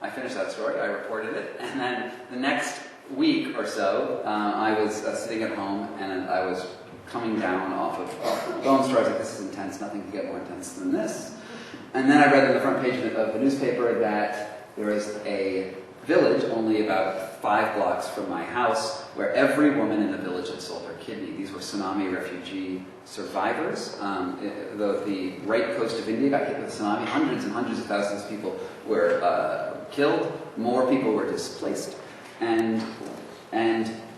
I finished that story, I reported it, and then the next week or so, I was sitting at home, and I was coming down off of the bone story. I was like, this is intense, nothing could get more intense than this. And then I read on the front page of the newspaper that there was a village only about 5 blocks from my house where every woman in the village had sold her kidney. These were tsunami refugee survivors. The right coast of India got hit with a tsunami. Hundreds and hundreds of thousands of people were killed. More people were displaced. And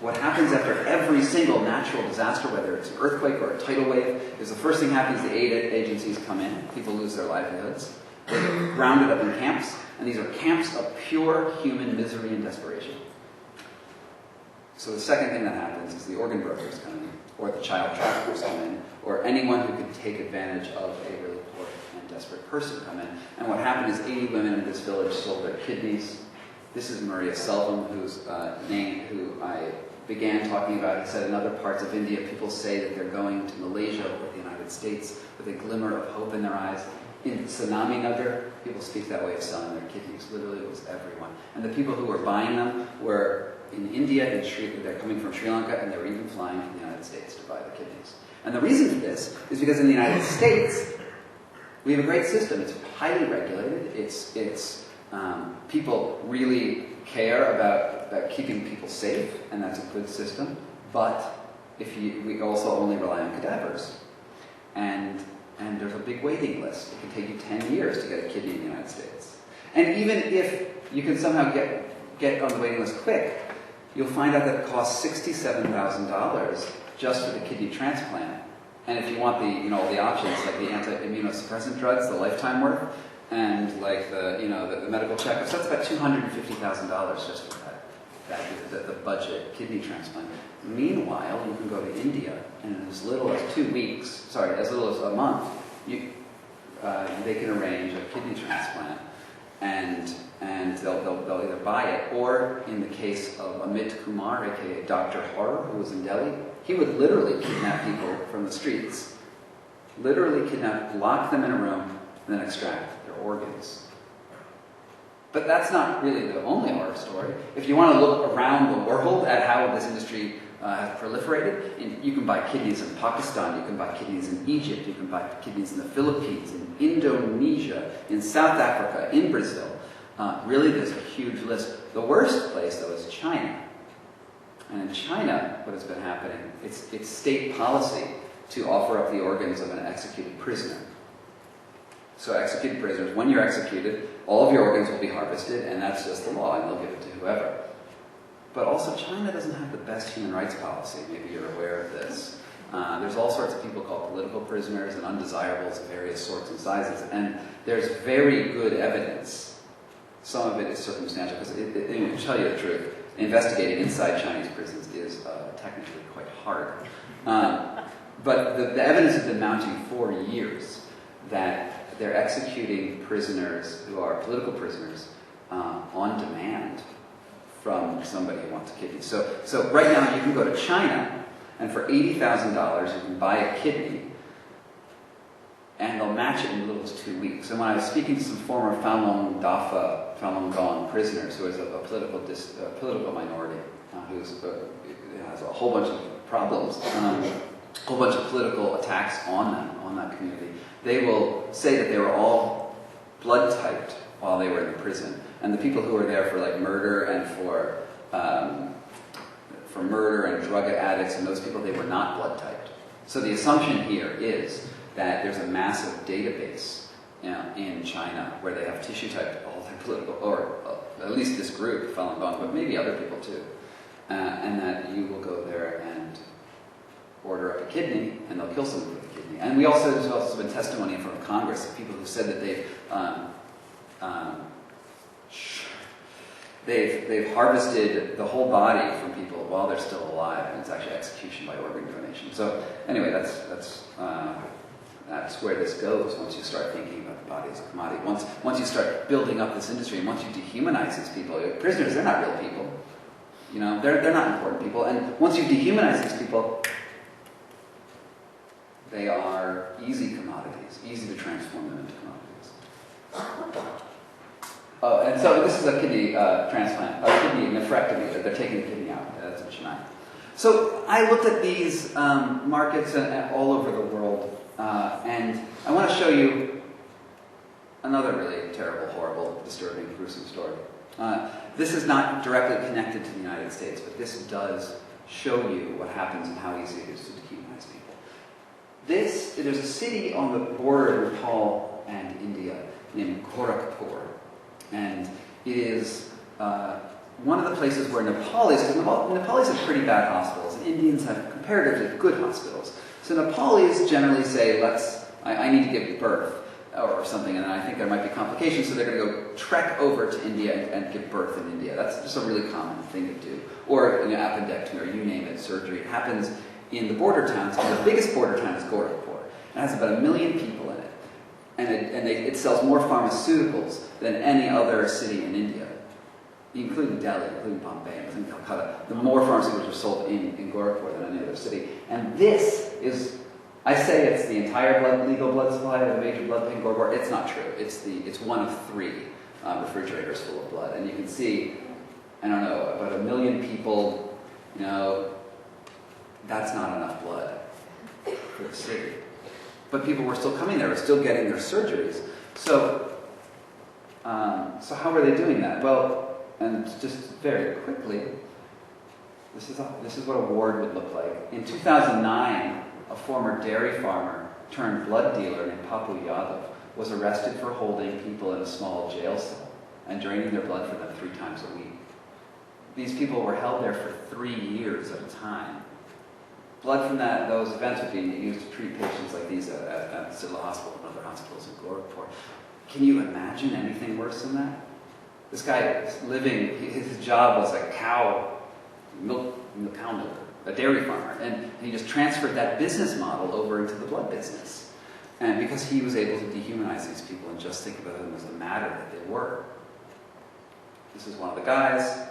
what happens after every single natural disaster, whether it's an earthquake or a tidal wave, is the first thing happens, the aid agencies come in, people lose their livelihoods, they get rounded up in camps, and these are camps of pure human misery and desperation. So the second thing that happens is the organ brokers come in, or the child traffickers come in, or anyone who could take advantage of a really poor and desperate person come in. And what happened is 80 women in this village sold their kidneys. This is Maria Selvam, whose name, who I began talking about. He said in other parts of India, people say that they're going to Malaysia or the United States with a glimmer of hope in their eyes. In Tsunami Nagar, people speak that way of selling their kidneys. Literally, it was everyone. And the people who were buying them were in India, they're coming from Sri Lanka, and they were even flying from the United States to buy the kidneys. And the reason for this is because in the United States, we have a great system. It's highly regulated. People really care about keeping people safe, and that's a good system. But we also only rely on cadavers. And there's a big waiting list. It can take you 10 years to get a kidney in the United States. And even if you can somehow get on the waiting list quick, you'll find out that it costs $67,000 just for the kidney transplant. And if you want the options, like the anti-immunosuppressant drugs, the lifetime worth, and like the medical checkups, that's about $250,000 just for the budget kidney transplant. Meanwhile, you can go to India, and in as little as as little as a month, they can arrange a kidney transplant, and they'll either buy it, or in the case of Amit Kumar, aka Dr. Horror, who was in Delhi, he would literally kidnap people from the streets, lock them in a room, and then extract their organs. But that's not really the only horror story. If you want to look around the world at how this industry has proliferated, you can buy kidneys in Pakistan, you can buy kidneys in Egypt, you can buy kidneys in the Philippines, in Indonesia, in South Africa, in Brazil. Really, there's a huge list. The worst place, though, is China. And in China, what has been happening, it's state policy to offer up the organs of an executed prisoner. So executed prisoners, when you're executed, all of your organs will be harvested, and that's just the law, and they'll give it to whoever. But also, China doesn't have the best human rights policy. Maybe you're aware of this. There's all sorts of people called political prisoners and undesirables of various sorts and sizes, and there's very good evidence. Some of it is circumstantial, because to tell you the truth, investigating inside Chinese prisons is technically quite hard. But the evidence has been mounting for years that they're executing prisoners who are political prisoners on demand from somebody who wants a kidney. So right now you can go to China, and for $80,000 you can buy a kidney, and they'll match it in as little as 2 weeks. And when I was speaking to some former Falun Gong prisoners, who is a political minority, who has a whole bunch of problems, a whole bunch of political attacks on that community, they will say that they were all blood typed while they were in the prison. And the people who were there for like murder and for murder and drug addicts and those people, they were not blood typed. So the assumption here is that there's a massive database in China where they have tissue typed all their political, or at least this group, Falun Gong, but maybe other people too. And that you will go there and order up a kidney, and they'll kill someone with a kidney. And there's also been testimony in front of Congress of people who said that they've harvested the whole body from people while they're still alive, and it's actually execution by organ donation. So anyway, that's where this goes once you start thinking about the body as a commodity. Once you start building up this industry, and once you dehumanize these people, prisoners, they're not real people. They're not important people. And once you dehumanize these people, they are easy commodities, easy to transform them into commodities. Oh, and so this is a kidney transplant, a kidney nephrectomy. They're taking the kidney out. That's in Chennai. So I looked at these markets all over the world, and I want to show you another really terrible, horrible, disturbing, gruesome story. This is not directly connected to the United States, but this does show you what happens and how easy it is to dehumanize people. There's a city on the border of Nepal and India named Gorakhpur, and it is one of the places where Nepalis, because Nepalis have pretty bad hospitals, and Indians have comparatively good hospitals. So Nepalis generally say, I need to give birth, or something, and I think there might be complications, so they're going to go trek over to India and give birth in India. That's just a really common thing to do. Or appendectomy, or you name it, surgery. It happens in the border towns. And the biggest border town is Gorakhpur. It has about 1 million people in it. And it sells more pharmaceuticals than any other city in India, including Delhi, including Bombay, including Calcutta. The more pharmaceuticals are sold in Gorakhpur than any other city. And this is, I say it's the entire legal blood supply of a major blood bank in Gorakhpur. It's not true. It's one of 3 refrigerators full of blood. And you can see, I don't know, about 1 million people, that's not enough blood for the city. But people were still coming there, were still getting their surgeries. So how were they doing that? Well, and just very quickly, this is what a ward would look like. In 2009, a former dairy farmer turned blood dealer named Papu Yadav was arrested for holding people in a small jail cell and draining their blood for them 3 times a week. These people were held there for 3 years at a time. Blood from those events were being used to treat patients like these at Sidla Hospital and other hospitals in Gorakhpur. Can you imagine anything worse than that? This guy is living, his job was a cow milker, a dairy farmer, and he just transferred that business model over into the blood business. And because he was able to dehumanize these people and just think about them as the matter that they were. This is one of the guys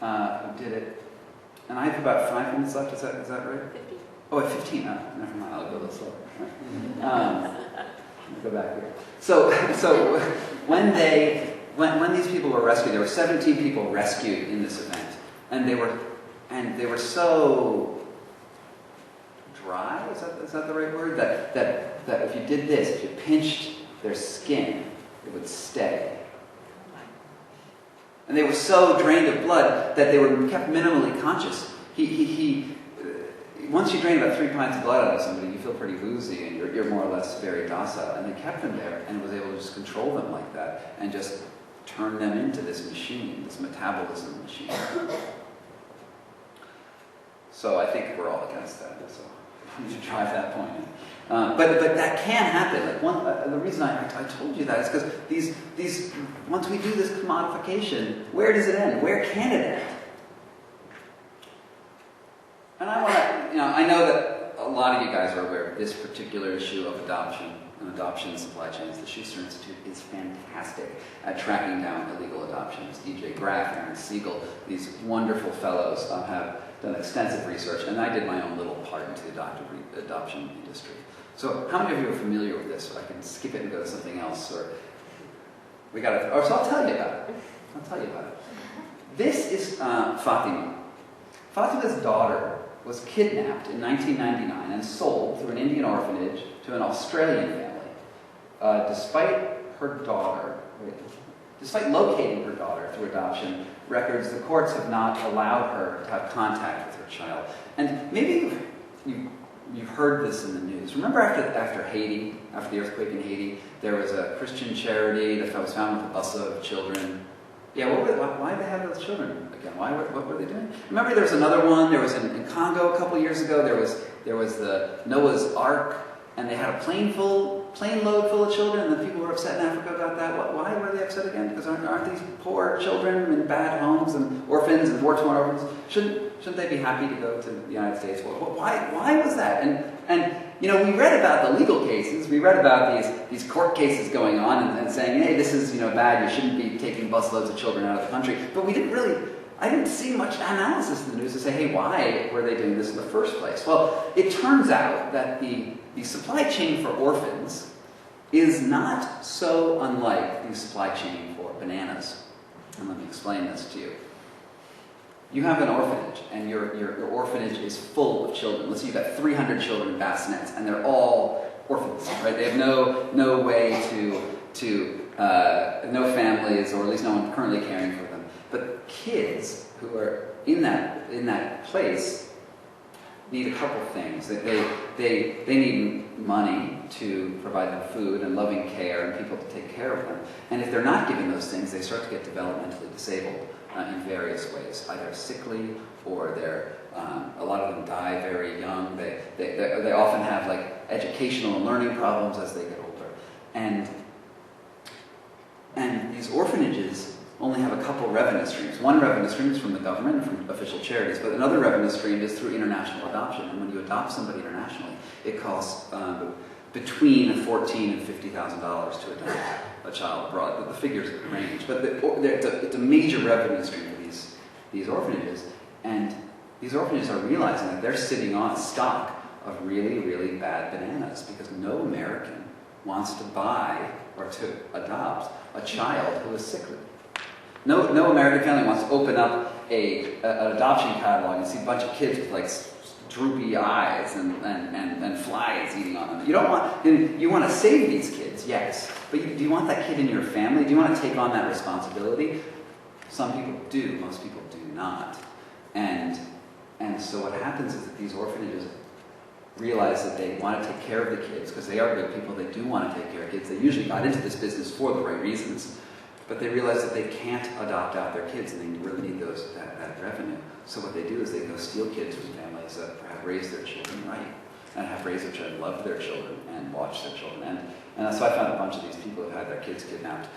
who did it. And I have about 5 minutes left, is that right? 50. Oh, at 15, never mind, I'll go a little slower. Go back here. So when these people were rescued, there were 17 people rescued in this event, and they were so dry. Is that the right word? That if you did this, if you pinched their skin, it would stay. And they were so drained of blood that they were kept minimally conscious. Once you drain about 3 pints of blood out of somebody, you feel pretty woozy, and you're more or less very docile. And they kept them there, and was able to just control them like that, and just turn them into this machine, this metabolism machine. So I think we're all against that. So I need to drive that point in. But that can happen. Like the reason I told you that is because these once we do this commodification, where does it end? Where can it end? And I want to, I know that a lot of you guys are aware of this particular issue of adoption and adoption supply chains. The Schuster Institute is fantastic at tracking down illegal adoptions. E.J. Graff, Aaron Siegel, these wonderful fellows have done extensive research, and I did my own little part into the adoption industry. So how many of you are familiar with this? So I can skip it and go to something else, so I'll tell you about it. This is Fatima. Fatima's daughter was kidnapped in 1999 and sold through an Indian orphanage to an Australian family. Despite locating her daughter through adoption records, the courts have not allowed her to have contact with her child. And maybe you've heard this in the news. Remember after Haiti, after the earthquake in Haiti, there was a Christian charity that was found with a bus of children. Yeah, why did they have those children again? What were they doing? Remember there was another one, there was in Congo a couple years ago, there was the Noah's Ark, and they had a plane load full of children, and the people who were upset in Africa about that. Why were they upset again? Because aren't these poor children in bad homes and orphans and war-torn orphans? Shouldn't they be happy to go to the United States? Well, why was that? And we read about the legal cases. We read about these court cases going on and saying, hey, this is bad. You shouldn't be taking busloads of children out of the country. But I didn't see much analysis in the news to say, hey, why were they doing this in the first place? Well, it turns out that the supply chain for orphans is not so unlike the supply chain for bananas. And let me explain this to you. You have an orphanage, and your orphanage is full of children. Let's say you've got 300 children in bassinets, and they're all orphans, right? They have no way no families, or at least no one currently caring for them. But kids who are in that place need a couple things. They need money to provide them food and loving care and people to take care of them. And if they're not given those things, they start to get developmentally disabled in various ways, either sickly or a lot of them die very young. They often have like educational and learning problems as they get older. And these orphanages only have a couple revenue streams. One revenue stream is from the government and from official charities, but another revenue stream is through international adoption. And when you adopt somebody internationally, it costs between $14,000 and $50,000 to adopt a child abroad. The figures range, but it's a major revenue stream for these orphanages. And these orphanages are realizing that they're sitting on a stock of really, really bad bananas because no American wants to buy or to adopt a child who is sickly. No American family wants to open up an adoption catalog and see a bunch of kids with like droopy eyes and flies eating on them. You want to save these kids, yes, but do you want that kid in your family? Do you want to take on that responsibility? Some people do, most people do not. And so what happens is that these orphanages realize that they want to take care of the kids because they are good people. They do want to take care of kids. They usually got into this business for the right reasons. But they realize that they can't adopt out their kids and they really need that revenue. So what they do is they go steal kids from families that have raised their children right and have raised their children, loved their children, and watched their children. And so I found a bunch of these people who had their kids kidnapped.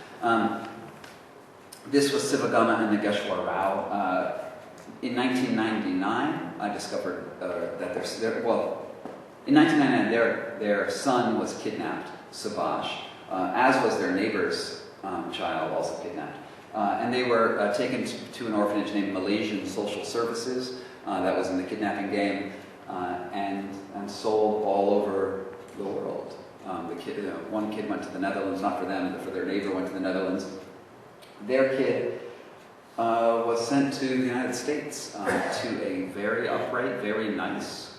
This was Sivagama and Nageshwar Rao. In 1999, I discovered that in 1999, their son was kidnapped, Subhash, as was their neighbor's child, also kidnapped. And they were taken to an orphanage named Malaysian Social Services that was in the kidnapping game and sold all over the world. One kid went to the Netherlands, not for them, but for their neighbor went to the Netherlands. Their kid was sent to the United States to a very upright, very nice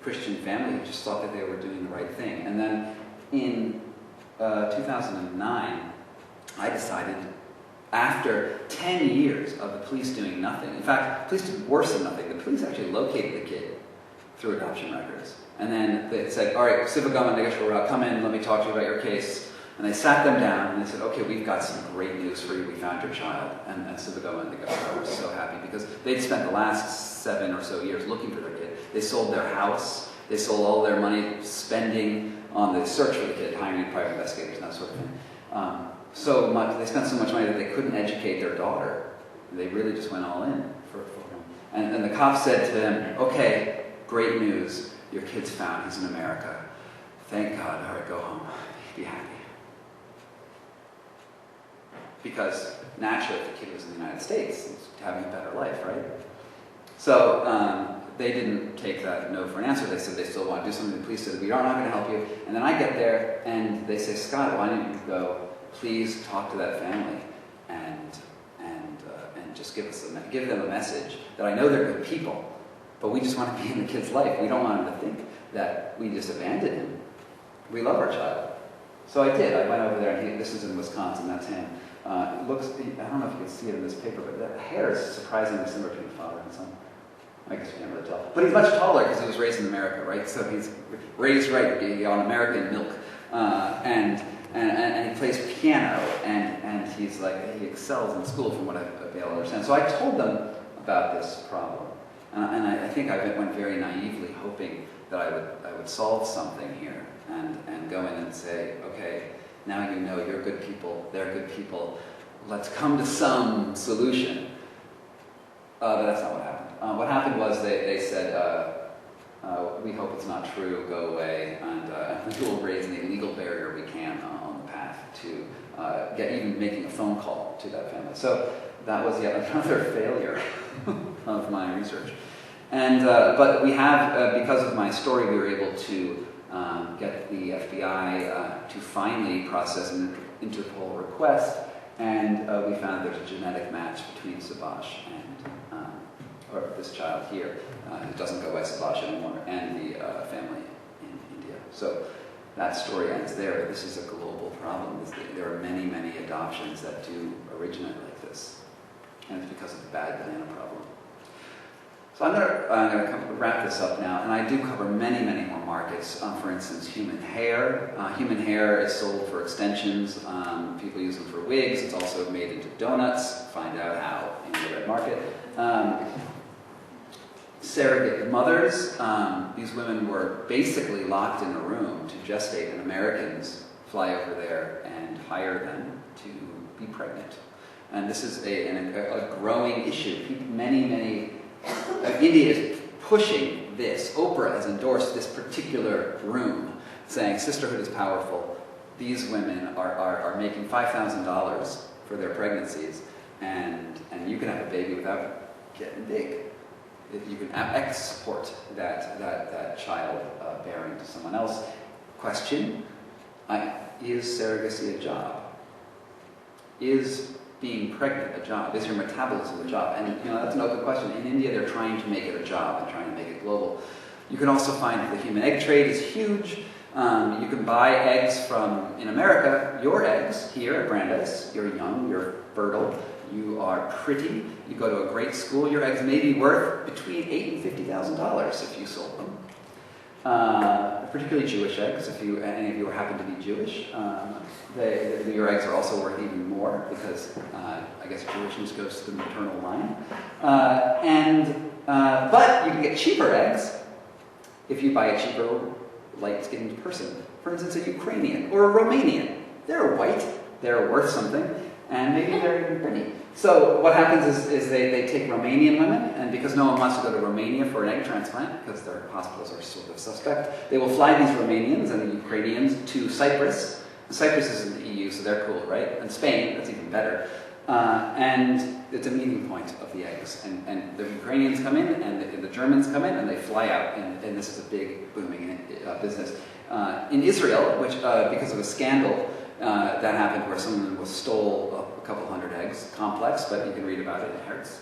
Christian family who just thought that they were doing the right thing. And then in 2009, I decided, after 10 years of the police doing nothing, in fact, the police did worse than nothing. The police actually located the kid through adoption records. And then they said, all right, Sivagama and Nageshwar Rao, come in, let me talk to you about your case. And they sat them down and they said, okay, we've got some great news for you. We found your child. And Sivagama and Nageshwar were so happy because they'd spent the last 7 or so years looking for their kid. They sold their house. They sold all their money spending on the search for the kid, hiring private investigators and that sort of thing. So much, they spent so much money that they couldn't educate their daughter. They really just went all in for him. And the cop said to him, okay, great news. Your kid's found. He's in America. Thank God. All right, go home. Be happy. Because naturally, if the kid was in the United States, he's having a better life, right? So they didn't take that no for an answer. They said they still want to do something. The police said, we are not going to help you. And then I get there, and they say, Scott, why don't you go, please talk to that family and just give them a message that I know they're good people, but we just want to be in the kid's life. We don't want him to think that we just abandoned him. We love our child. So I did. I went over there, and this is in Wisconsin. That's him. It looks, I don't know if you can see it in this paper, but the hair is surprisingly similar to the father and son. I guess you can't really tell. But he's much taller because he was raised in America, right? So he's raised right on American milk. And he plays piano, and he's like, he excels in school from what I've been able to understand. So I told them about this problem. And I think I went very naively, hoping that I would solve something here and go in and say, okay, now you know you're good people, they're good people, let's come to some solution. But that's not what happened. What happened was they said, we hope it's not true, go away, and we will raise any legal barrier we can on the path to even making a phone call to that family. So that was yet another failure of my research. And but we have, because of my story, we were able to get the FBI to finally process an Interpol request, and we found there's a genetic match between Subhash and, or this child here, who doesn't go by Subhash anymore, and the family in India. So that story ends there. This is a global problem. There are many, many adoptions that do originate like this, and it's because of the bad banana problem. So I'm going to wrap this up now, and I do cover many, many more markets. For instance, human hair. Human hair is sold for extensions. People use them for wigs. It's also made into donuts. Find out how in the red market. Surrogate mothers. These women were basically locked in a room to gestate, and Americans fly over there and hire them to be pregnant. And this is a growing issue. India is pushing this. Oprah has endorsed this particular room, saying sisterhood is powerful. These women are making $5,000 for their pregnancies, and you can have a baby without getting big. You can export that child bearing to someone else. Question, is surrogacy a job? Is being pregnant a job? Is your metabolism a job? And that's an open question. In India, they're trying to make it a job and trying to make it global. You can also find that the human egg trade is huge. You can buy eggs from, in America, your eggs here at Brandeis. You're young, you're fertile, you are pretty, you go to a great school. Your eggs may be worth between $8,000 and $50,000 if you sold them. Particularly Jewish eggs, if any of you happen to be Jewish. Your eggs are also worth even more because I guess Jewishness goes to the maternal line. But you can get cheaper eggs if you buy a cheaper, light-skinned person. For instance, a Ukrainian or a Romanian. They're white, they're worth something, and maybe they're even pretty. So what happens is they take Romanian women, and because no one wants to go to Romania for an egg transplant, because their hospitals are sort of suspect, they will fly these Romanians and the Ukrainians to Cyprus. And Cyprus is in the EU, so they're cool, right? And Spain, that's even better. And it's a meeting point of the eggs. And the Ukrainians come in, and the Germans come in, and they fly out, and this is a big booming business. In Israel, which because of a scandal that happened where someone stole a couple hundred eggs, complex, but you can read about it, it hurts.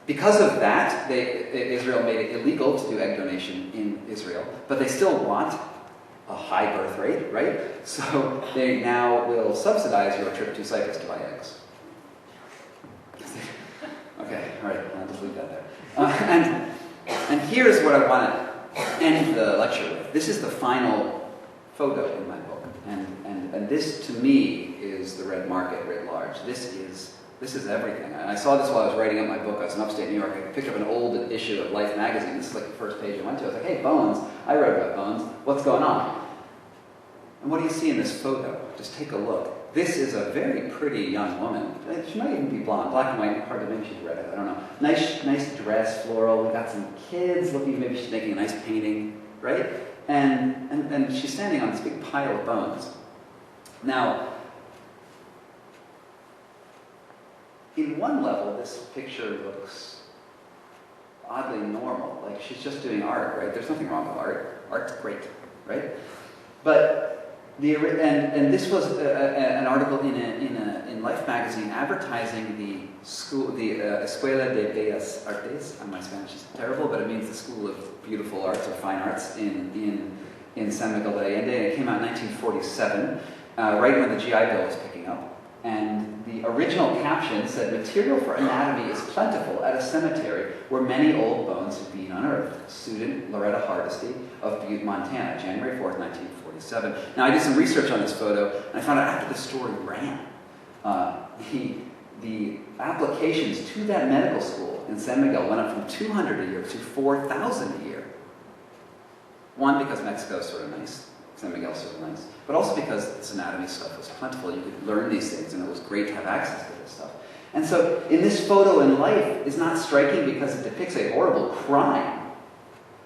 Because of that, Israel made it illegal to do egg donation in Israel, but they still want a high birth rate, right? So they now will subsidize your trip to Cyprus to buy eggs. Okay, all right, I'll just leave that there. And here's what I want to end the lecture with. This is the final photo in my book. And this, to me, is the red market writ large. This is everything. I saw this while I was writing up my book. I was in upstate New York. I picked up an old issue of Life magazine. This is like the first page I went to. I was like, hey, bones. I wrote about bones. What's going on? And what do you see in this photo? Just take a look. This is a very pretty young woman. She might even be blonde. Black and white, hard to maybe she's red. I don't know. Nice dress, floral. We got some kids looking. Maybe she's making a nice painting, right? And she's standing on this big pile of bones. Now, in one level, this picture looks oddly normal. Like she's just doing art, right? There's nothing wrong with art. Art's great, right? But this was an article in Life magazine advertising the school, the Escuela de Bellas Artes. My Spanish is terrible, but it means the School of Beautiful Arts or Fine Arts in San Miguel de Allende. And it came out in 1947, right when the GI Bill was picking up. And the original caption said, "Material for anatomy is plentiful at a cemetery where many old bones have been unearthed." Student Loretta Hardesty of Butte, Montana, January 4th, 1947. Now, I did some research on this photo, and I found out after the story ran, the applications to that medical school in San Miguel went up from 200 a year to 4,000 a year. One, because Mexico is sort of nice. San Miguel's sort of nice. But also because this anatomy stuff was plentiful. You could learn these things, and it was great to have access to this stuff. And so, in this photo in Life is not striking because it depicts a horrible crime,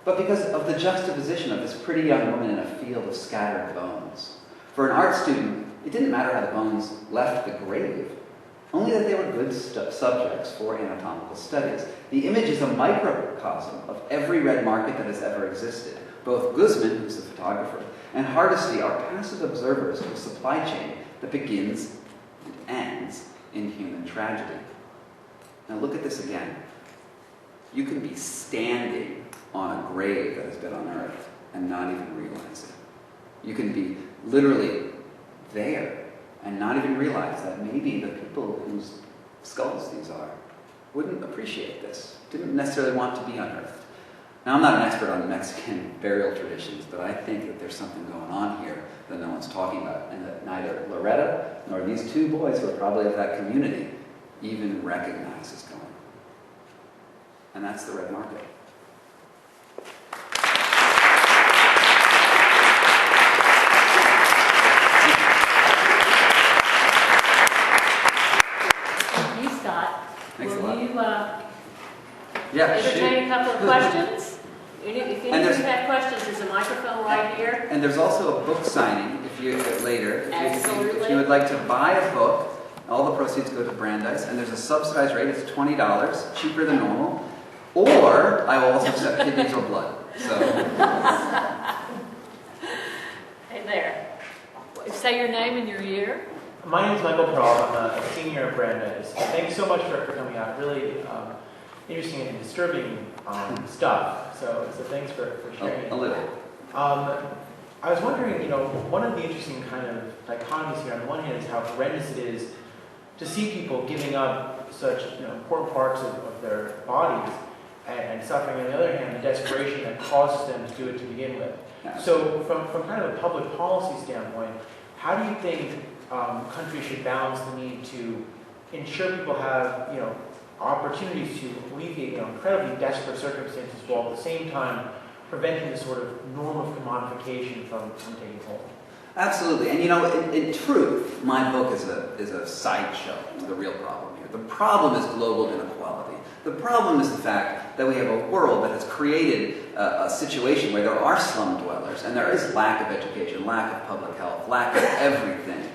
but because of the juxtaposition of this pretty young woman in a field of scattered bones. For an art student, it didn't matter how the bones left the grave, only that they were good subjects for anatomical studies. The image is a microcosm of every red market that has ever existed. Both Guzman, who's the photographer, and Hardesty are passive observers of a supply chain that begins and ends in human tragedy. Now look at this again. You can be standing on a grave that has been unearthed and not even realize it. You can be literally there and not even realize that maybe the people whose skulls these are wouldn't appreciate this, didn't necessarily want to be unearthed. Now, I'm not an expert on Mexican burial traditions, but I think that there's something going on here that no one's talking about, and that neither Loretta nor these two boys, who are probably of that community, even recognize is going on. And that's the red market. Thank you, Scott. Thanks a Will lot. you entertain a couple of questions? If any of you have questions, there's a microphone right here. And there's also a book signing if you later. Absolutely. If you would like to buy a book, all the proceeds go to Brandeis, and there's a subsidized rate. It's $20, cheaper than normal. Or I will also accept kidneys or blood. So. Hey there. Say your name and your year. My name is Michael Pearl. I'm a senior at Brandeis. Thanks so much for coming out. Really interesting and disturbing stuff. So thanks for sharing. A little. I was wondering, one of the interesting kind of dichotomies here on the one hand is how horrendous it is to see people giving up such important parts of their bodies and suffering. On the other hand, the desperation that causes them to do it to begin with. So from kind of a public policy standpoint, how do you think countries should balance the need to ensure people have opportunities to alleviate incredibly desperate circumstances, while at the same time preventing the sort of norm of commodification from taking hold? Absolutely. And in truth, my book is a sideshow to the real problem here. The problem is global inequality. The problem is the fact that we have a world that has created a situation where there are slum dwellers, and there is lack of education, lack of public health, lack of everything.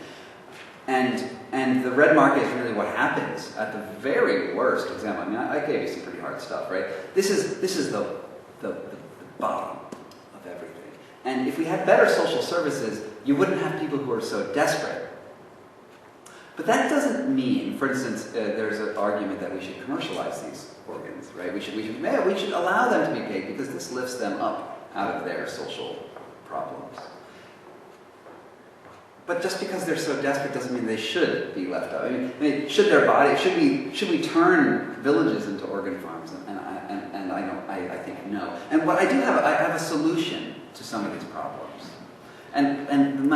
And the red market is really what happens at the very worst example. I mean, I gave you some pretty hard stuff, right? This is the bottom of everything. And if we had better social services, you wouldn't have people who are so desperate. But that doesn't mean, for instance, there's an argument that we should commercialize these organs, right? We should allow them to be paid because this lifts them up out of their social problems. But just because they're so desperate doesn't mean they should be left out. I mean, should we turn villages into organ farms? And I think no. And what I do have, I have a solution to some of these problems. And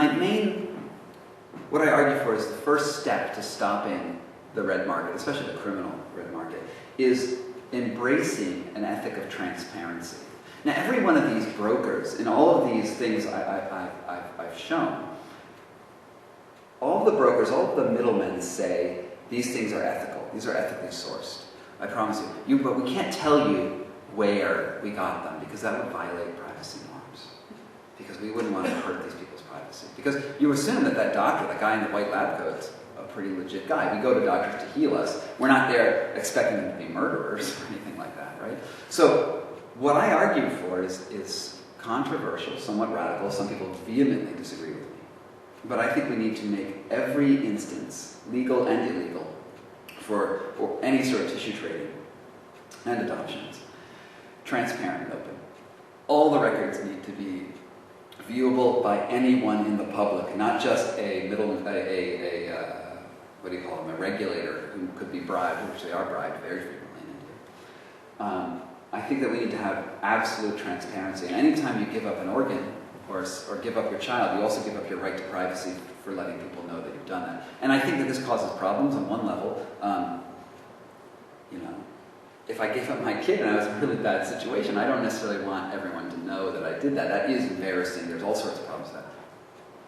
what I argue for is the first step to stopping the red market, especially the criminal red market, is embracing an ethic of transparency. Now, every one of these brokers, in all of these things I've shown, all the brokers, all the middlemen say these things are ethical. These are ethically sourced. I promise you. But we can't tell you where we got them because that would violate privacy norms. Because we wouldn't want to hurt these people's privacy. Because you assume that doctor, that guy in the white lab coat's a pretty legit guy. We go to doctors to heal us. We're not there expecting them to be murderers or anything like that, right? So what I argue for is controversial, somewhat radical. Some people vehemently disagree with me. But I think we need to make every instance, legal and illegal, for any sort of tissue trading and adoptions, transparent and open. All the records need to be viewable by anyone in the public, not just a regulator who could be bribed, which they are bribed very frequently in India. I think that we need to have absolute transparency. And anytime you give up an organ, or give up your child, you also give up your right to privacy for letting people know that you've done that. And I think that this causes problems on one level. If I gave up my kid and I was in a really bad situation, I don't necessarily want everyone to know that I did that. That is embarrassing. There's all sorts of problems with that.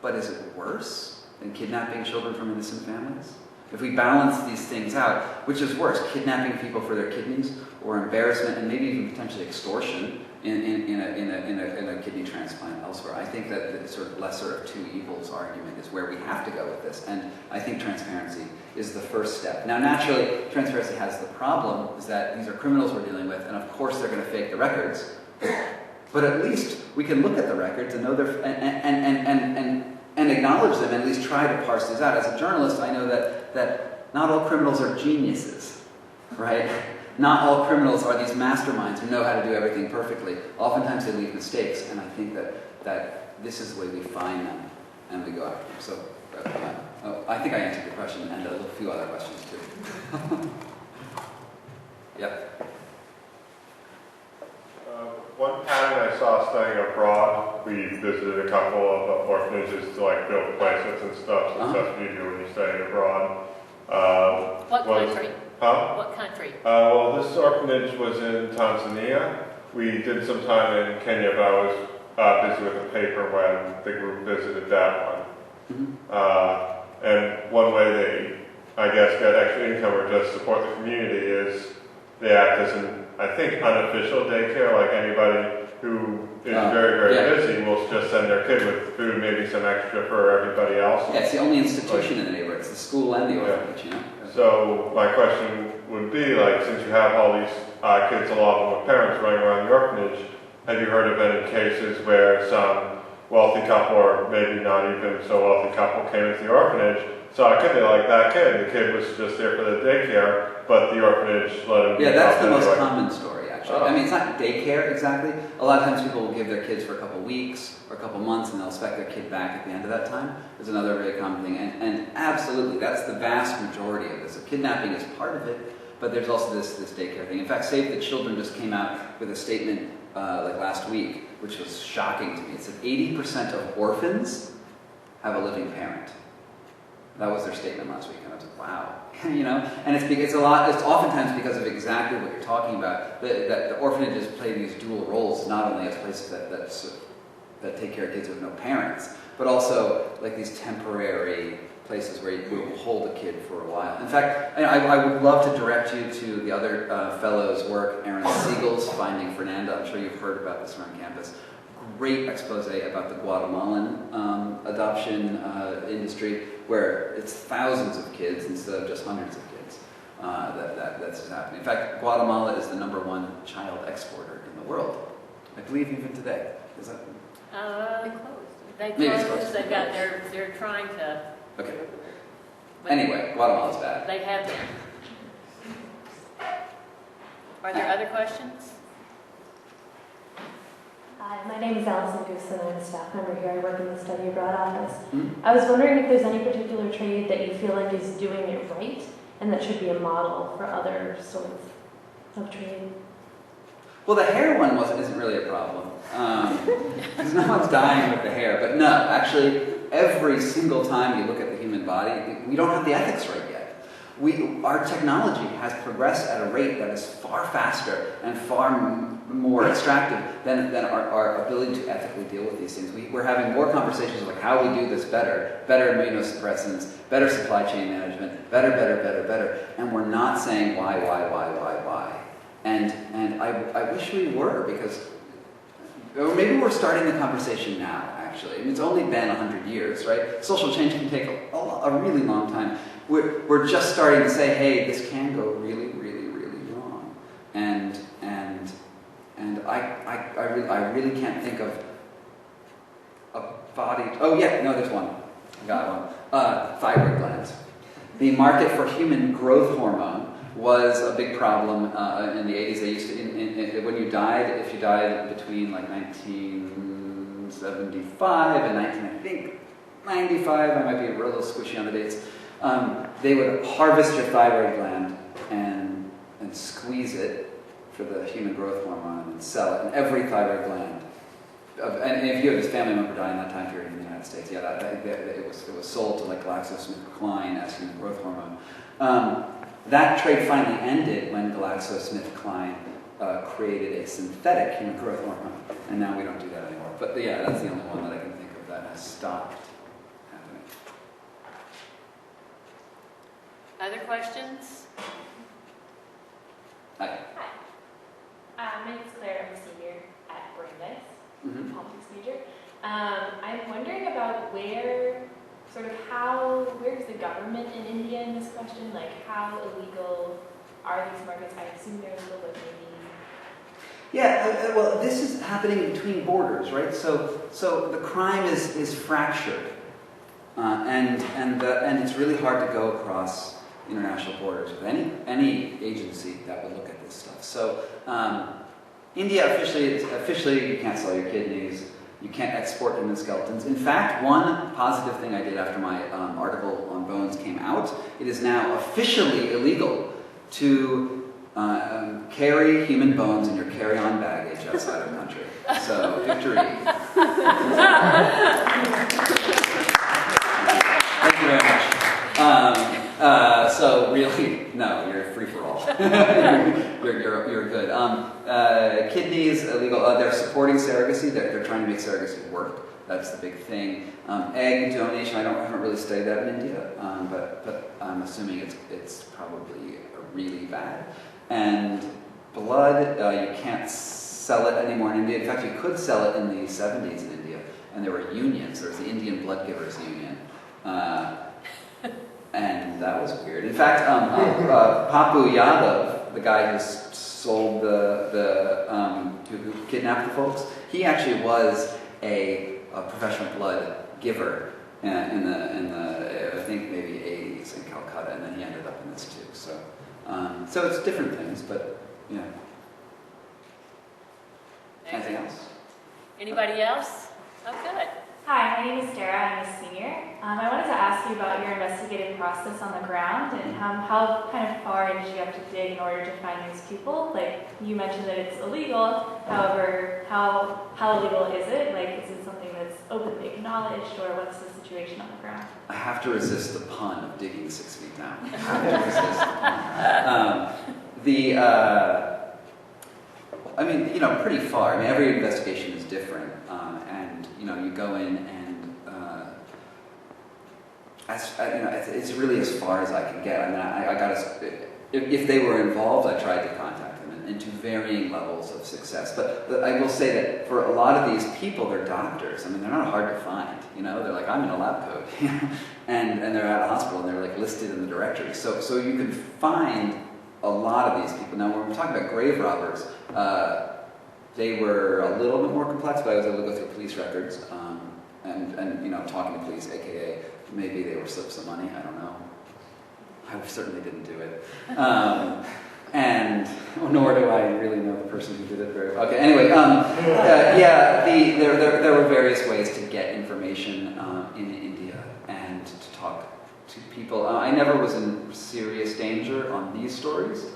But is it worse than kidnapping children from innocent families? If we balance these things out, which is worse, kidnapping people for their kidneys, or embarrassment, and maybe even potentially extortion in a kidney transplant elsewhere? I think that the sort of lesser of two evils argument is where we have to go with this, and I think transparency is the first step. Now, naturally, transparency has the problem is that these are criminals we're dealing with, and of course they're going to fake the records. But at least we can look at the records and know and acknowledge them, and at least try to parse these out. As a journalist, I know that not all criminals are geniuses, right? Not all criminals are these masterminds who know how to do everything perfectly. Oftentimes they leave mistakes, and I think that this is the way we find them and we go after them. So I think I answered your question, and a few other questions too. Yep. One pattern I saw studying abroad, we visited a couple of orphanages to like build placements and stuff, so stuff you do when you study abroad. What country? Huh? What country? Well, this orphanage was in Tanzania. We did some time in Kenya, but I was busy with the paper when the group visited that one. Mm-hmm. And one way they, I guess, get extra income or just support the community is they act as an, I think, unofficial daycare. Like anybody who is very busy will just send their kid with food, maybe some extra for everybody else. Yeah, it's the only institution in the neighborhood. It's the school and the orphanage, you know? So my question would be, like, since you have all these kids, a lot of them with parents running around the orphanage, have you heard of any cases where some wealthy couple, or maybe not even so wealthy couple, came into the orphanage, saw a kid, they liked that kid, the kid was just there for the daycare, but the orphanage let him be. Yeah, that's the most common story, actually. I mean, it's not daycare exactly. A lot of times people will give their kids for a couple weeks or a couple months, and they'll expect their kid back at the end of that time. There's another very common thing. And absolutely, that's the vast majority of this. So kidnapping is part of it, but there's also this daycare thing. In fact, Save the Children just came out with a statement like last week, which was shocking to me. It said 80% of orphans have a living parent. That was their statement last week, and I was like, wow, you know. And it's oftentimes because of exactly what you're talking about. That the orphanages play these dual roles, not only as places that take care of kids with no parents, but also like these temporary places where you will hold a kid for a while. In fact, I would love to direct you to the other fellow's work, Aaron Siegel's Finding Fernanda. I'm sure you've heard about this around campus. Great expose about the Guatemalan adoption industry, where it's thousands of kids instead of just hundreds of kids that's happening. In fact, Guatemala is the #1 child exporter in the world. I believe even today. Is that? They Maybe it's closed. close. They're trying to. Okay. Anyway, Guatemala's bad. They have been. Are there other questions? Hi, my name is Allison Goosen. I'm a staff member here. I work in the study abroad office. Mm-hmm. I was wondering if there's any particular trade that you feel like is doing it right and that should be a model for other sorts of trade. Well, the hair one isn't really a problem. Because no one's dying with the hair. But no, actually, every single time you look at the human body, we don't have the ethics right yet. Our technology has progressed at a rate that is far faster and far more extractive than our ability to ethically deal with these things. We're having more conversations like how we do this better immunosuppressants, better supply chain management, better, and we're not saying why. And I wish we were, because, or maybe we're starting the conversation now, actually. I mean, it's only been 100 years, right? Social change can take a really long time. We're just starting to say, hey, this can go really, really, really wrong. And I really can't think of a body. Oh yeah, no, there's one. I got one. Thyroid glands. The market for human growth hormone was a big problem in the 80s. They used to, when you died, if you died between like 1975 and 1995, I might be a little squishy on the dates. They would harvest your thyroid gland and squeeze it for the human growth hormone and sell it. And every thyroid gland, and if you had this family member die in that time period in the United States, it was sold to like GlaxoSmithKline as human growth hormone. That trade finally ended when GlaxoSmithKline created a synthetic human growth hormone, and now we don't do that anymore. But yeah, that's the only one that I can think of that has stopped happening. Other questions? Hi. My name is Claire. I'm a senior at Brandeis, Mm-hmm. politics major. I'm wondering about where's the government in India in this question? Like, how illegal are these markets? I assume they're illegal, but maybe. Yeah, well, this is happening between borders, right? So the crime is fractured, and it's really hard to go across international borders with any agency that would look at this stuff. So India officially you can't sell your kidneys, you can't export human skeletons. In fact, one positive thing I did after my article on bones came out, it is now officially illegal to carry human bones in your carry-on baggage outside of the country. So, victory. Thank you very much. So really, no, you're free for all. you're good. Kidneys illegal. They're supporting surrogacy. They're trying to make surrogacy work. That's the big thing. Egg donation. I haven't really studied that in India, but I'm assuming it's probably really bad. And blood, you can't sell it anymore in India. In fact, you could sell it in the 70s in India, and there were unions. There was the Indian Blood Givers Union, and that was weird. In fact, Papu Yadav, the guy who sold who kidnapped the folks, he actually was a professional blood giver in the I think maybe 80s in Calcutta, and then he ended up in this too. So it's different things, but yeah. Anything else? Anybody else? Oh, good. Hi, my name is Dara. I'm a senior. I wanted to ask you about your investigative process on the ground and how kind of far did you have to dig in order to find these people? Like, you mentioned that it's illegal. However, how illegal is it? Like, is it something that's openly acknowledged, or what's the situation on the ground? I have to resist the pun of digging 6 feet down. I have to resist the pun. I mean, pretty far. I mean, every investigation is different, and you go in and it's really as far as I can get. I mean, I got if they were involved, I tried to contact them, and to varying levels of success. But I will say that for a lot of these people, they're doctors. I mean, they're not hard to find. They're like, I'm in a lab coat, and they're at a hospital, and they're like listed in the directory. So you can find a lot of these people. Now, when we're talking about grave robbers, they were a little bit more complex, but I was able to go through police records and talking to police, aka maybe they were slips of money. I don't know. I certainly didn't do it, and nor do I really know the person who did it very well. Okay. Anyway, there were various ways to get information in India and to talk to people. I never was in serious danger on these stories.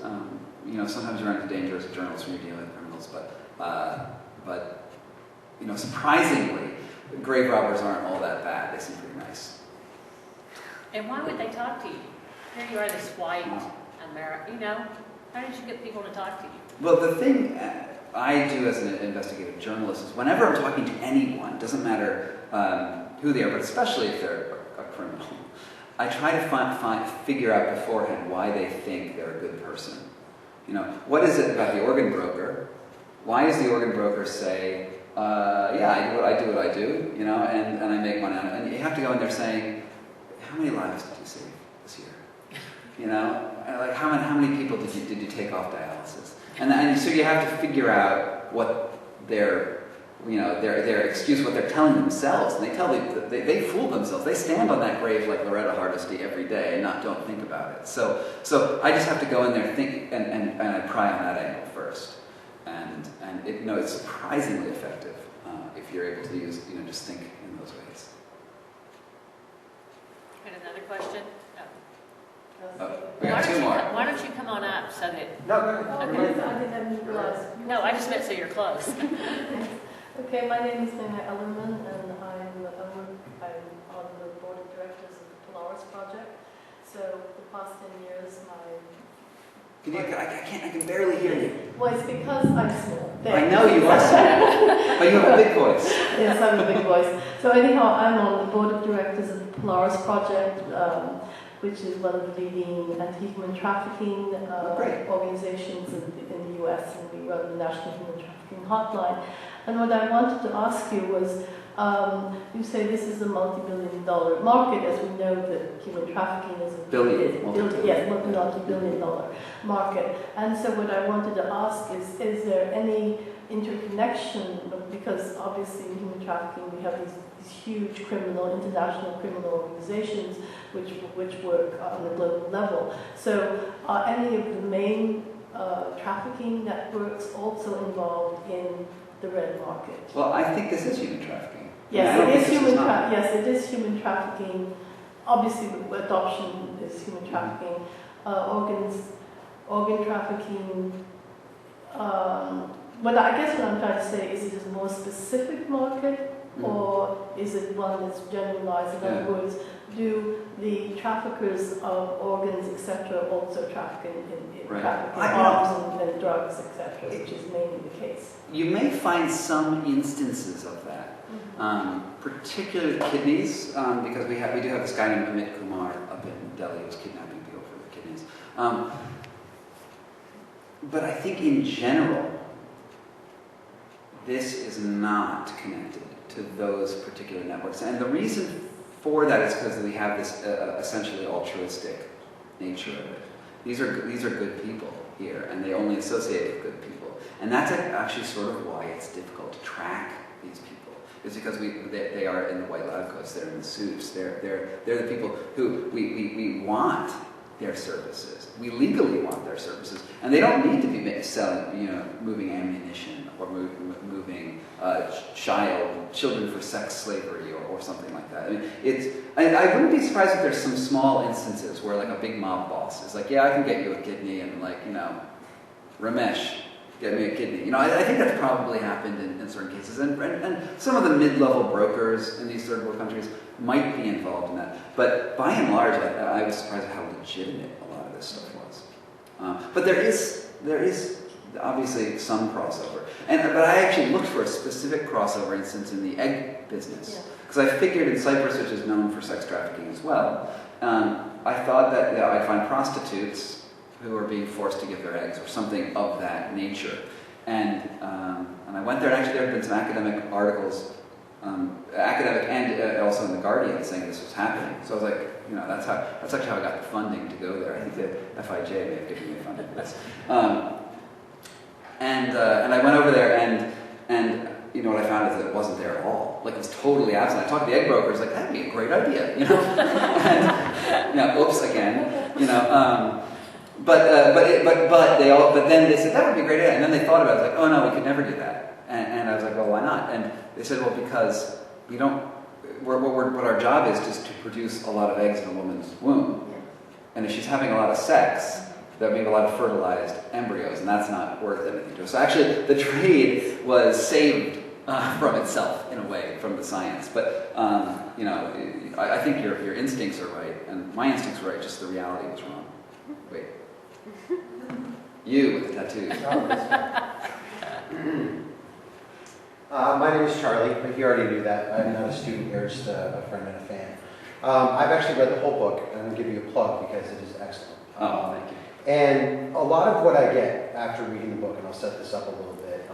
Sometimes you run into danger as a journalist when you're dealing with criminals, but surprisingly, grave robbers aren't all that bad. They seem pretty nice. And why would they talk to you? Here you are, this white American. How did you get people to talk to you? Well, the thing I do as an investigative journalist is whenever I'm talking to anyone, doesn't matter who they are, but especially if they're a criminal, I try to figure out beforehand why they think they're a good person. What is it about the organ broker? Why does the organ broker say, I do what I do, and I make money on it? And you have to go in there saying, how many lives did you save this year? Like how many people did you take off dialysis? And so you have to figure out what their excuse, what they're telling themselves, and they fool themselves. They stand on that grave like Loretta Hardesty every day and don't think about it. So I just have to go in there, think, and I pry on that angle first, and it's surprisingly effective if you're able to use just think in those ways. Got another question? We got two more. Why don't you come on up so that? No, go ahead. Okay. I didn't realize. No, I just meant so you're close. Okay, my name is Nina Ellerman, and I'm on the board of directors of the Polaris Project. So the past 10 years, I can barely hear you. well, it's because I'm small. I know you are small, but you have a big voice. Yes, I have a big voice. So anyhow, I'm on the board of directors of the Polaris Project, which is one of the leading anti-human trafficking organizations in the US, and we run the National Human Trafficking Hotline. And what I wanted to ask you was, You say this is a multi-billion-dollar market, as we know that human trafficking is a multi-billion-dollar market. And so what I wanted to ask is there any interconnection, because obviously in human trafficking we have these huge international criminal organizations which work on a global level. So are any of the main trafficking networks also involved in the red market? Well, I think this is human trafficking. Yes, it is human trafficking. Obviously, adoption is human trafficking. Organ trafficking. But I guess what I'm trying to say is, it a more specific market, or is it one that's generalized? In other words, do the traffickers of organs, etc., also traffic in trafficking arms and drugs, etc., which is mainly the case? You may find some instances of that, particularly kidneys, because we do have this guy named Amit Kumar up in Delhi who's kidnapping people for their kidneys. But I think in general, this is not connected to those particular networks. And the reason for that is because we have this essentially altruistic nature of it. These are good people here, and they only associate with good people. And that's actually sort of why it's difficult to track these people. It's because they are in the white lab coats, they're in the suits, they're the people who we want their services. We legally want their services, and they don't need to be selling, moving ammunition or moving children for sex slavery or something like that. I mean, I wouldn't be surprised if there's some small instances where like a big mob boss is like, yeah, I can get you a kidney, and like, Ramesh, get me a kidney. I think that's probably happened in certain cases, and some of the mid-level brokers in these third world countries might be involved in that. But by and large, I was surprised at how legitimate a lot of this stuff was. But there is obviously some crossover. But I actually looked for a specific crossover instance in the egg business. Because I figured in Cyprus, which is known for sex trafficking as well, I thought that I'd find prostitutes who are being forced to give their eggs or something of that nature. And I went there, and actually there had been some academic articles, academic and also in The Guardian, saying this was happening. So I was like, that's actually how I got the funding to go there. I think the FIJ may have given me funding for this. And I went over there, and what I found is that it wasn't there at all. Like, it was totally absent. I talked to the egg brokers, like, that'd be a great idea, and oops again, But then they said that would be a great idea, and then they thought about it. Like, oh no, we could never do that. And I was like, well, why not? And they said, well, because we don't. What our job is just to produce a lot of eggs in a woman's womb, and if she's having a lot of sex, that means a lot of fertilized embryos, and that's not worth anything to us. So actually, the trade was saved from itself in a way, from the science. But I think your instincts are right, and my instincts were right. Just the reality was wrong. Wait. You with the tattoos. My name is Charlie, but you already knew that. I'm not a student here, just a friend and a fan. I've actually read the whole book, and I'm going to give you a plug because it is excellent. Thank you. And a lot of what I get after reading the book, and I'll set this up a little bit,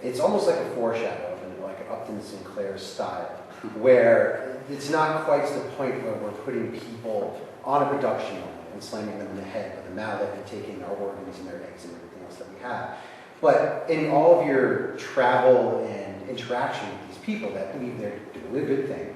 it's almost like a foreshadow of like an Upton Sinclair style, where it's not quite to the point where we're putting people on a production line and slamming them in the head with a mallet and taking our organs and their eggs and everything else that we have. But in all of your travel and interaction with these people that believe they're doing a good thing,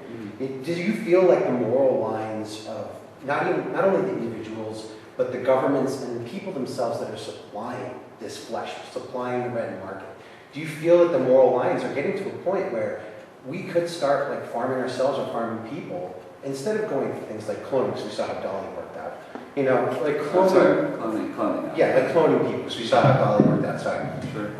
do you feel like the moral lines of not only the individuals, but the governments and the people themselves that are supplying this flesh, supplying the red market, do you feel that the moral lines are getting to a point where we could start like farming ourselves or farming people instead of going for things like cloning, because we saw how Dolly worked out. Like cloning. Yeah, like cloning people, because we saw how Dolly worked out. Sorry. Sure.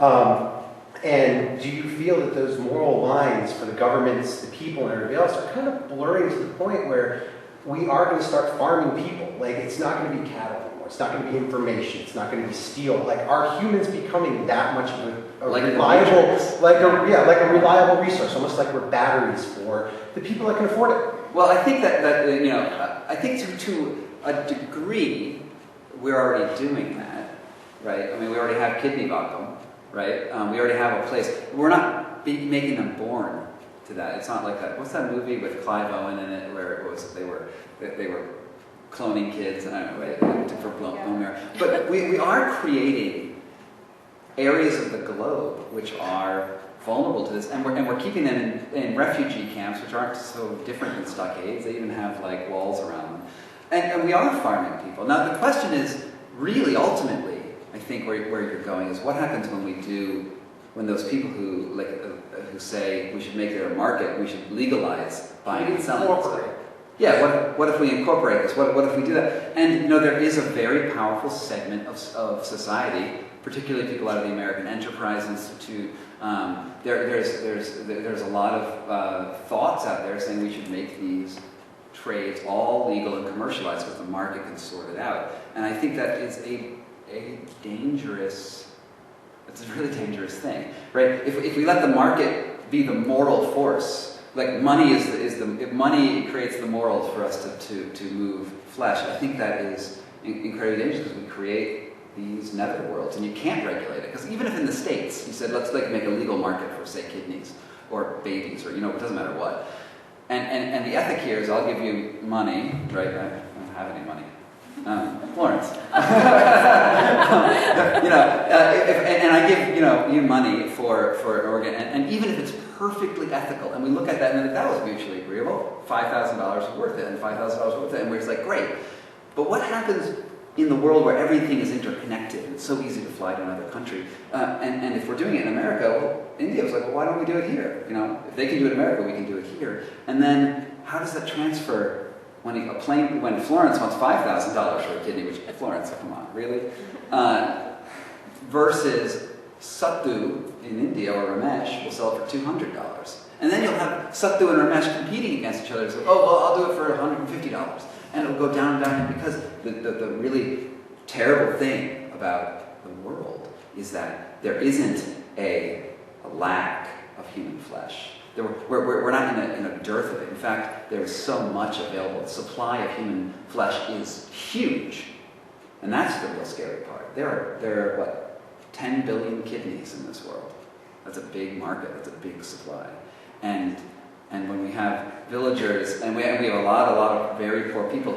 And do you feel that those moral lines for the governments, the people, and everybody else are kind of blurring to the point where we are going to start farming people? Like, it's not going to be cattle anymore. It's not going to be information. It's not going to be steel. Like, are humans becoming that much of a reliable, like a reliable resource, almost like we're batteries for the people that can afford it? Well, I think that I think to a degree we're already doing that, right? I mean, we already have kidney vacuum, right? We already have a place. We're not making them born to that. It's not like that. What's that movie with Clive Owen in it where it was they were cloning kids? I don't know, for bone marrow. But we are creating areas of the globe which are vulnerable to this, and we're keeping them in refugee camps, which aren't so different than stockades. They even have like walls around them, and we are farming people. Now the question is really ultimately, I think where you're going is what happens when those people who who say we should make it a market, we should legalize buying and selling. Incorporate. Yeah, what if we incorporate this? What if we do that? And there is a very powerful segment of society, particularly people out of the American Enterprise Institute. There's a lot of thoughts out there saying we should make these trades all legal and commercialized because the market can sort it out. And I think that is it's a really dangerous thing, right? If we let the market be the moral force, like money money creates the morals for us to move flesh. I think that is incredibly dangerous because we create these nether worlds, and you can't regulate it. Because even if in the States you said let's make a legal market for say kidneys or babies or it doesn't matter what, and the ethic here is I'll give you money, right? I don't have any money. Florence. And I give you money for an organ, and even if it's perfectly ethical, and we look at that and that was mutually agreeable, $5,000 is worth it, and $5,000 is worth it, and we're just like, great. But what happens in the world where everything is interconnected and it's so easy to fly to another country? And if we're doing it in America, well, India was like, well, why don't we do it here? If they can do it in America, we can do it here. And then how does that transfer? When Florence wants $5,000 for a kidney, which Florence, come on, really? Versus Sattu in India or Ramesh will sell it for $200. And then you'll have Sattu and Ramesh competing against each other. So, I'll do it for $150. And it'll go down and down because the really terrible thing about the world is that there isn't a lack of human flesh. We're not in a dearth of it. In fact, there is so much available. The supply of human flesh is huge. And that's the real scary part. There are 10 billion kidneys in this world. That's a big market. That's a big supply. And when we have villagers, and we have a lot of very poor people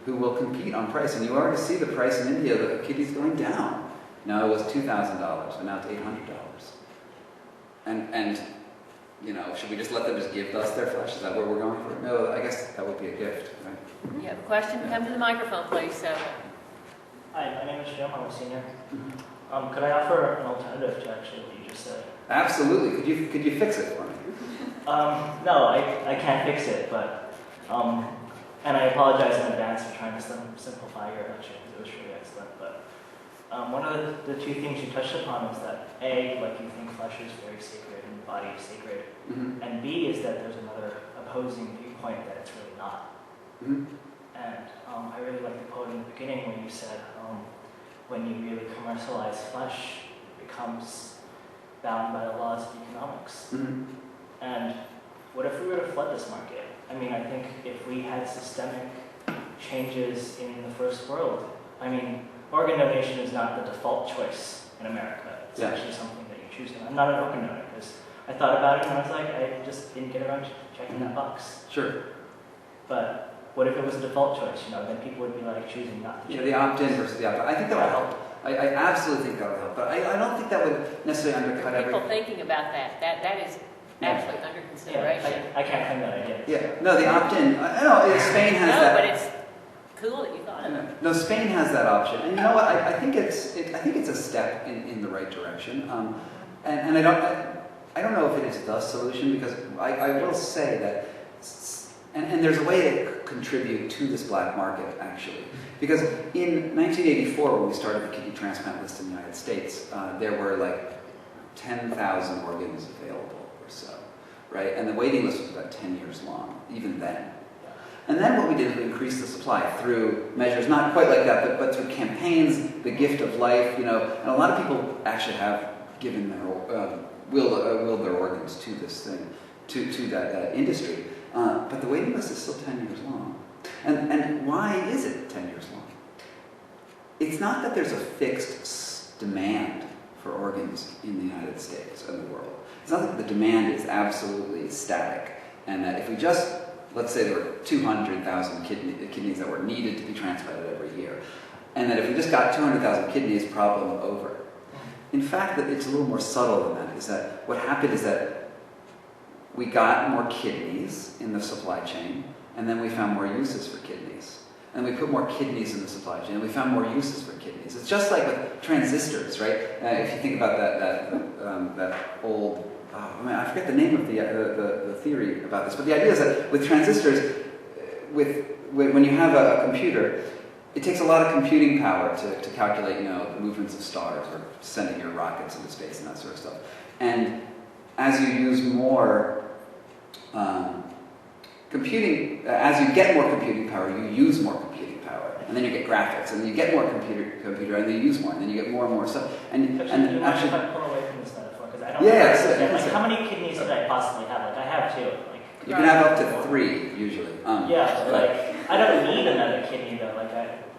who will compete on price. And you already see the price in India, the kidneys going down. Now it was $2,000, and now it's $800. And should we just let them just give us their flesh? Is that where we're going for? No, I guess that would be a gift, right? You have a question? Come to the microphone, please. Hi, my name is Jim. I'm a senior. Could I offer an alternative to actually what you just said? Absolutely. Could you fix it for me? No, I can't fix it, but and I apologize in advance for trying to simplify your lecture because it was really excellent. But one of the two things you touched upon is that A, like you think flesh is very sacred and the body is sacred, and B is that there's another opposing viewpoint that it's really not. And I really like the quote in the beginning when you said, when you really commercialize flesh, it becomes bound by the laws of economics. And what if we were to flood this market? I mean, I think if we had systemic changes in the first world, I mean, organ donation is not the default choice in America. It's actually something that you choose. And I'm not an organ donor because I thought about it and I was like, I just didn't get around to checking that box. Sure. But what if it was a default choice? Then people would be like choosing not to. The opt-in versus the opt-out. I think that would help. I absolutely think that would help. But I don't think that would necessarily undercut everything. People thinking about that is actually under consideration. I can't think that idea. Yeah. No, the opt-in. No, Spain has that. No, but it's cool that you thought of it. No, Spain has that option, and you know what? I think it's a step in the right direction. And I don't know if it is the solution because I will say that. And there's a way to contribute to this black market, actually. Because in 1984, when we started the kidney transplant list in the United States, there were like 10,000 organs available or so, right? And the waiting list was about 10 years long, even then. And then what we did is we increased the supply through measures, not quite like that, but through campaigns, the gift of life, and a lot of people actually have given their, willed their organs to this thing, to that industry. But the waiting list is still 10 years long. And why is it 10 years long? It's not that there's a fixed demand for organs in the United States and the world. it's not that the demand is absolutely static, and that if we just, let's say there were 200,000 kidneys that were needed to be transplanted every year, and that if we just got 200,000 kidneys, problem over. In fact, that it's a little more subtle than that, is that what happened is that we got more kidneys in the supply chain, and then we found more uses for kidneys. And we put more kidneys in the supply chain, and we found more uses for kidneys. It's just like with transistors, right? If you think about that old, I forget the name of the theory about this, but the idea is that with transistors, when you have a computer, it takes a lot of computing power to calculate, the movements of stars or sending your rockets into space and that sort of stuff. And as you use more as you get more computing power, you use more computing power, and then you get graphics, and then you get more computer, and then you use more, and then you get more and more stuff. And do you mind actually, if I pull away from this metaphor? Because I don't yeah, like, how many kidneys could I possibly have? Like, I have 2. Like, you can have up to 3 usually. yeah, but like, I don't need another kidney though. Like,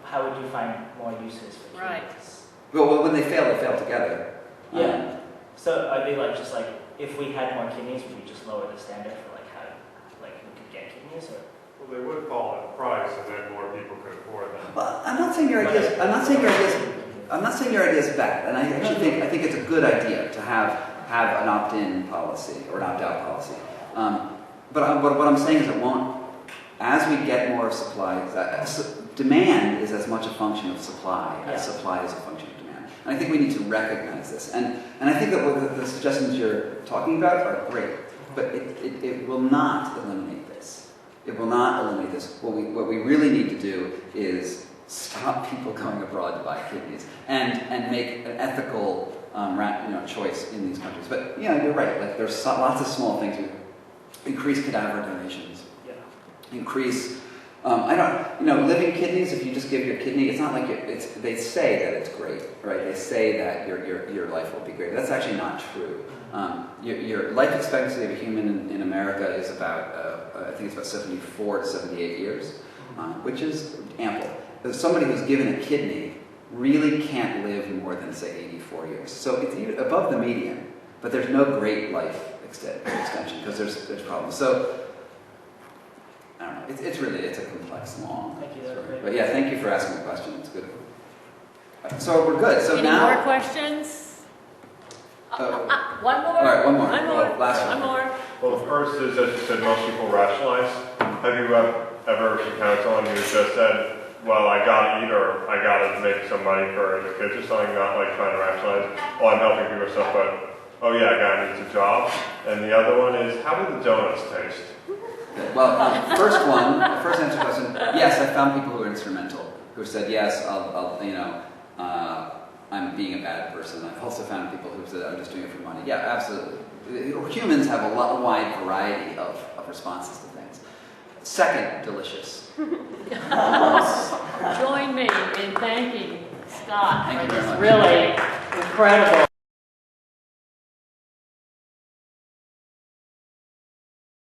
how would you find more uses for kidneys? Right. Well, when they fail together. Yeah. So are they just like, if we had more kidneys, would we just lower the standard for how we could get kidneys? Or? Well, they would fall in price, and then more people could afford them. Well, I'm not saying your idea is bad, and I actually think it's a good idea to have an opt-in policy or an opt-out policy. But what I'm saying is it won't. As we get more supply, demand is as much a function of supply as supply is a function of demand. And I think we need to recognize this. And I think that what the suggestions you're talking about are great, but it will not eliminate this. It will not eliminate this. What we really need to do is stop people going abroad to buy kidneys and make an ethical choice in these countries. But you're right. Like there's lots of small things. Increase cadaver donations. Yeah. Increase. Living kidneys. If you just give your kidney, it's not like they say that it's great, right? They say that your life will be great. That's actually not true. Your life expectancy of a human in America is about, I think it's about 74 to 78 years, which is ample. But somebody who's given a kidney really can't live more than, say, 84 years. So it's even above the median, but there's no great life extension because there's problems. So I don't know. It's a complex, long story. But yeah, thank you for asking the question. It's good. So we're good. So Any now. more questions? One more. All right, one more. Well, last one more. Well, the first is, as you said, most people rationalize. Have you ever encountered someone who just said, well, I gotta eat or I gotta make some money for the kids or something, not like trying to rationalize, oh, I'm helping people or stuff, but, oh yeah, I gotta need a job. And the other one is, how do the donuts taste? Well, first answer question, yes, I found people who were instrumental, who said, yes, I'm being a bad person. I've also found people who said, I'm just doing it for money. Yeah, absolutely. Humans have a wide variety of responses to things. Second, delicious. Join me in thanking Scott Thank for you very this much. really incredible